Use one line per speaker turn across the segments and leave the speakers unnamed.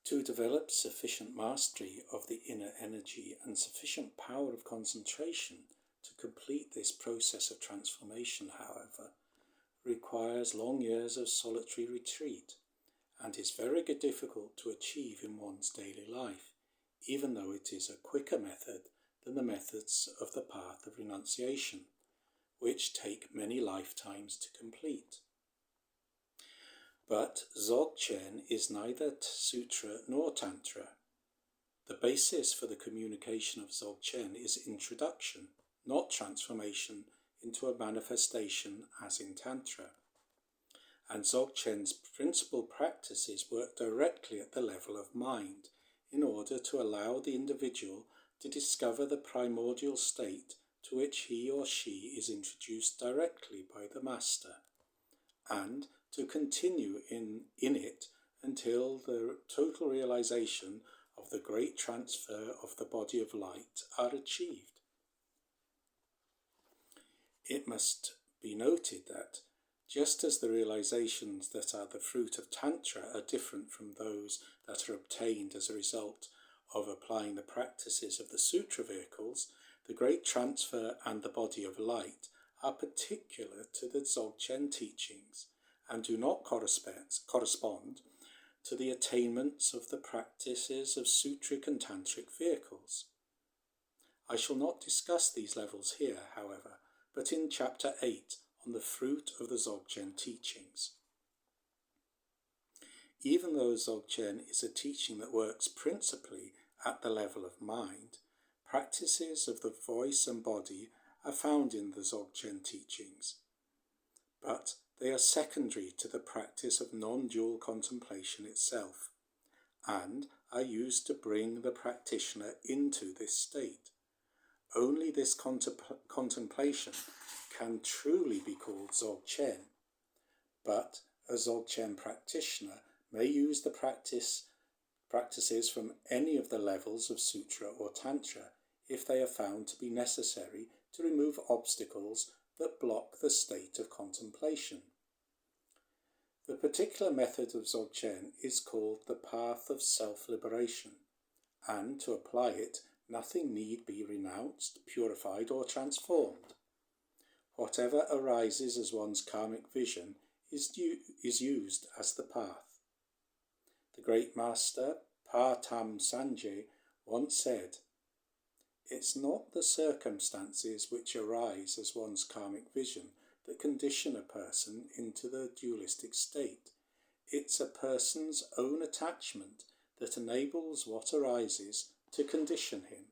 To develop sufficient mastery of the inner energy and sufficient power of concentration to complete this process of transformation, however, requires long years of solitary retreat and is very difficult to achieve in one's daily life, even though it is a quicker method than the methods of the path of renunciation, which take many lifetimes to complete. But Dzogchen is neither sutra nor tantra. The basis for the communication of Dzogchen is introduction, not transformation into a manifestation as in tantra. And Dzogchen's principal practices work directly at the level of mind in order to allow the individual to discover the primordial state to which he or she is introduced directly by the master, and to continue in it until the total realization of the great transfer of the body of light are achieved. It must be noted that just as the realizations that are the fruit of Tantra are different from those that are obtained as a result of applying the practices of the Sutra vehicles, the great transfer and the body of light are particular to the Dzogchen teachings and do not correspond to the attainments of the practices of Sutric and Tantric vehicles. I shall not discuss these levels here, however, but in Chapter 8 on the fruit of the Dzogchen teachings. Even though Dzogchen is a teaching that works principally at the level of mind, practices of the voice and body are found in the Dzogchen teachings, but they are secondary to the practice of non-dual contemplation itself, and are used to bring the practitioner into this state. Only this contemplation can truly be called Dzogchen, but a Dzogchen practitioner may use the practices from any of the levels of Sutra or Tantra if they are found to be necessary to remove obstacles that block the state of contemplation. The particular method of Dzogchen is called the path of self-liberation, and to apply it, nothing need be renounced, purified, or transformed. Whatever arises as one's karmic vision is used as the path. The great master, Pa Tam Sanjay, once said, "It's not the circumstances which arise as one's karmic vision that condition a person into the dualistic state. It's a person's own attachment that enables what arises to condition him.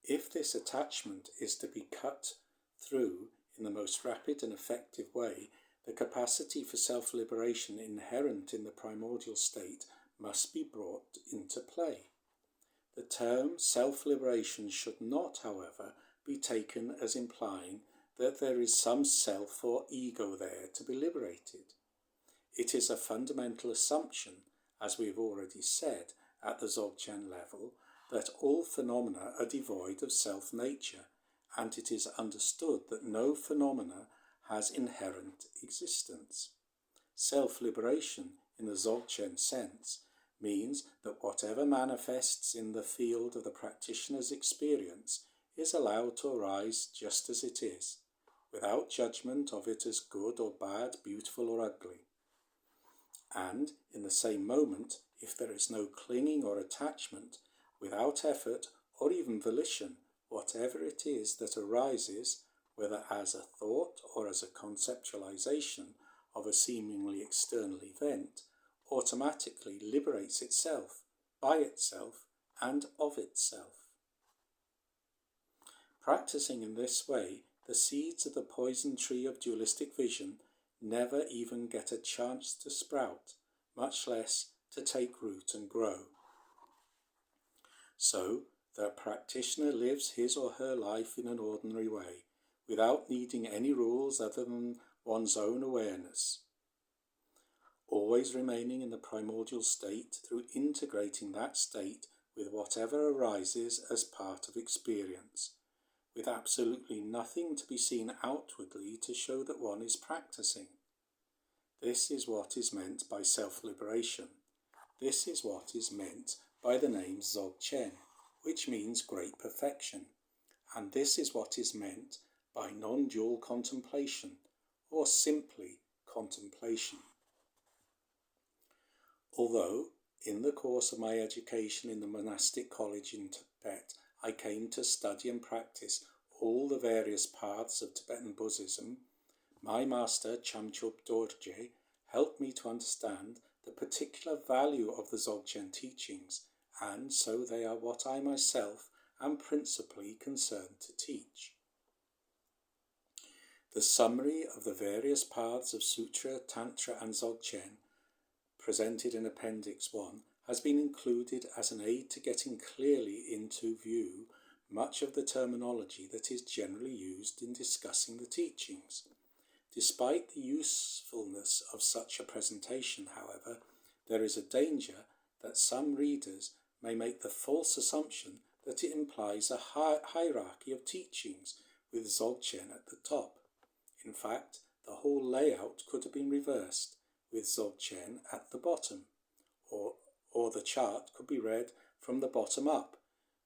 If this attachment is to be cut through in the most rapid and effective way, the capacity for self-liberation inherent in the primordial state must be brought into play. The term self-liberation should not, however, be taken as implying that there is some self or ego there to be liberated. It is a fundamental assumption, as we have already said, at the Dzogchen level, that all phenomena are devoid of self-nature, and it is understood that no phenomena has inherent existence. Self-liberation, in the Dzogchen sense, means that whatever manifests in the field of the practitioner's experience is allowed to arise just as it is, without judgment of it as good or bad, beautiful or ugly. And, in the same moment, if there is no clinging or attachment, without effort or even volition, whatever it is that arises, whether as a thought or as a conceptualization of a seemingly external event, automatically liberates itself, by itself, and of itself. Practicing in this way, the seeds of the poison tree of dualistic vision never even get a chance to sprout, much less to take root and grow. So, the practitioner lives his or her life in an ordinary way, without needing any rules other than one's own awareness, always remaining in the primordial state through integrating that state with whatever arises as part of experience, with absolutely nothing to be seen outwardly to show that one is practicing. This is what is meant by self-liberation. This is what is meant by the name Dzogchen, which means great perfection. And this is what is meant by non-dual contemplation, or simply contemplation. Although, in the course of my education in the monastic college in Tibet, I came to study and practice all the various paths of Tibetan Buddhism, my master Chamchub Dorje helped me to understand the particular value of the Dzogchen teachings, and so they are what I myself am principally concerned to teach. The summary of the various paths of Sutra, Tantra and Dzogchen, presented in Appendix 1, has been included as an aid to getting clearly into view much of the terminology that is generally used in discussing the teachings. Despite the usefulness of such a presentation, however, there is a danger that some readers may make the false assumption that it implies a hierarchy of teachings with Dzogchen at the top. In fact, the whole layout could have been reversed, with Dzogchen at the bottom, or the chart could be read from the bottom up,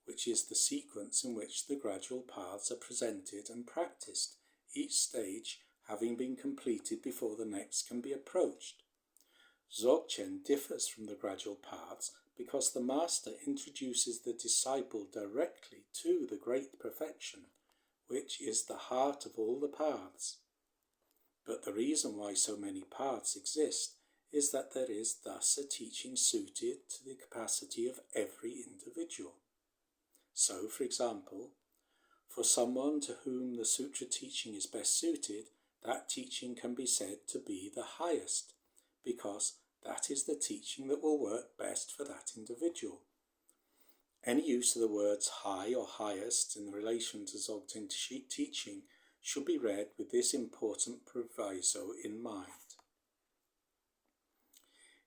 which is the sequence in which the gradual paths are presented and practiced, each stage having been completed before the next can be approached. Dzogchen differs from the gradual paths because the master introduces the disciple directly to the great perfection, which is the heart of all the paths. But the reason why so many paths exist is that there is thus a teaching suited to the capacity of every individual. So, for example, for someone to whom the sutra teaching is best suited, that teaching can be said to be the highest, because that is the teaching that will work best for that individual. Any use of the words high or highest in relation to Dzogchen teaching should be read with this important proviso in mind.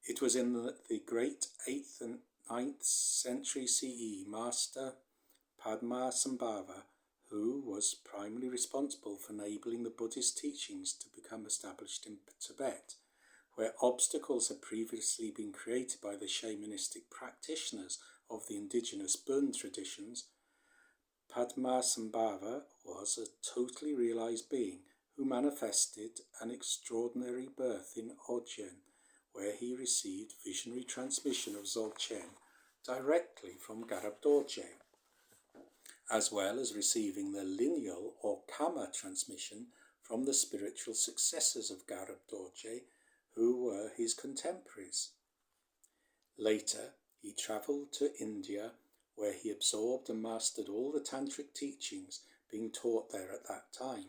It was in the great 8th and 9th century CE Master Padmasambhava who was primarily responsible for enabling the Buddhist teachings to become established in Tibet, where obstacles had previously been created by the shamanistic practitioners of the indigenous Bon traditions. Padmasambhava was a totally realized being who manifested an extraordinary birth in Ogyen, where he received visionary transmission of Dzogchen directly from Garab Dorje, as well as receiving the lineal or Kama transmission from the spiritual successors of Garab Dorje, who were his contemporaries. Later, he travelled to India, where he absorbed and mastered all the tantric teachings being taught there at that time.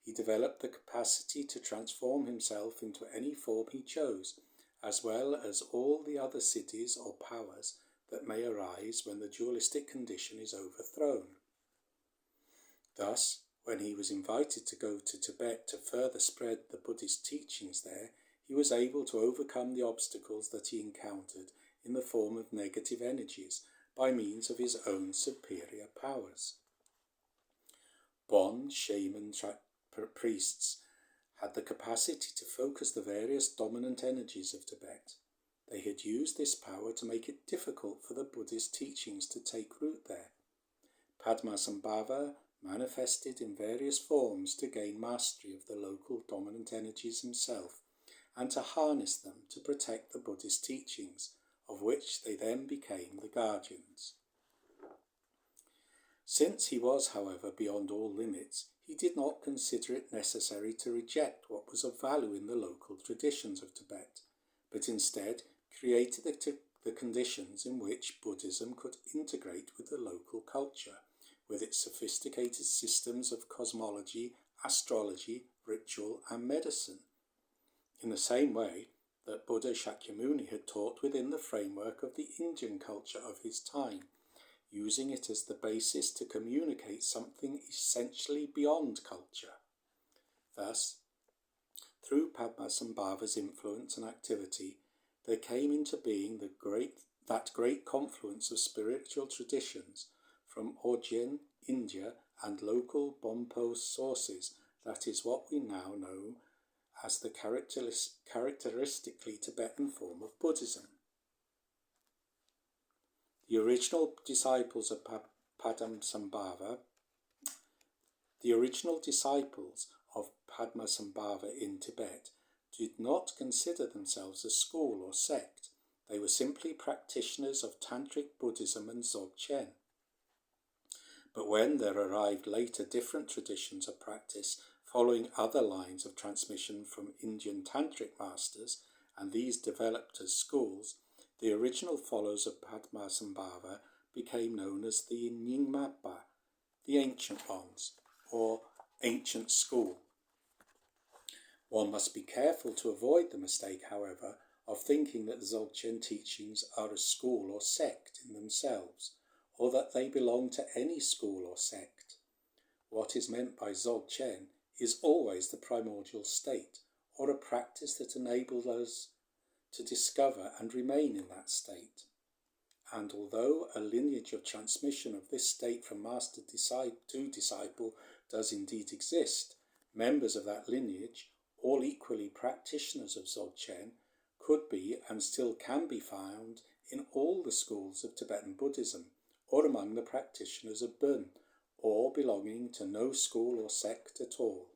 He developed the capacity to transform himself into any form he chose, as well as all the other siddhis or powers that may arise when the dualistic condition is overthrown. Thus, when he was invited to go to Tibet to further spread the Buddhist teachings there, he was able to overcome the obstacles that he encountered in the form of negative energies by means of his own superior powers. Bon shaman priests had the capacity to focus the various dominant energies of Tibet. They had used this power to make it difficult for the Buddhist teachings to take root there. Padmasambhava manifested in various forms to gain mastery of the local dominant energies himself and to harness them to protect the Buddhist teachings, of which they then became the guardians. Since he was, however, beyond all limits, he did not consider it necessary to reject what was of value in the local traditions of Tibet, but instead created the conditions in which Buddhism could integrate with the local culture, with its sophisticated systems of cosmology, astrology, ritual and medicine, in the same way that Buddha Shakyamuni had taught within the framework of the Indian culture of his time, using it as the basis to communicate something essentially beyond culture. Thus, through Padmasambhava's influence and activity, there came into being that great confluence of spiritual traditions from Ogyen, India, and local Bonpo sources that is what we now know as the characteristically Tibetan form of Buddhism. The original disciples of Padmasambhava in Tibet did not consider themselves a school or sect. They were simply practitioners of Tantric Buddhism and Dzogchen. But when there arrived later different traditions of practice following other lines of transmission from Indian Tantric masters, and these developed as schools, the original followers of Padmasambhava became known as the Nyingmapa, the Ancient Ones, or Ancient School. One must be careful to avoid the mistake, however, of thinking that the Dzogchen teachings are a school or sect in themselves, or that they belong to any school or sect. What is meant by Dzogchen is always the primordial state, or a practice that enables us to discover and remain in that state. And although a lineage of transmission of this state from master to disciple does indeed exist, members of that lineage, all equally practitioners of Dzogchen, could be and still can be found in all the schools of Tibetan Buddhism, or among the practitioners of Bön, or belonging to no school or sect at all.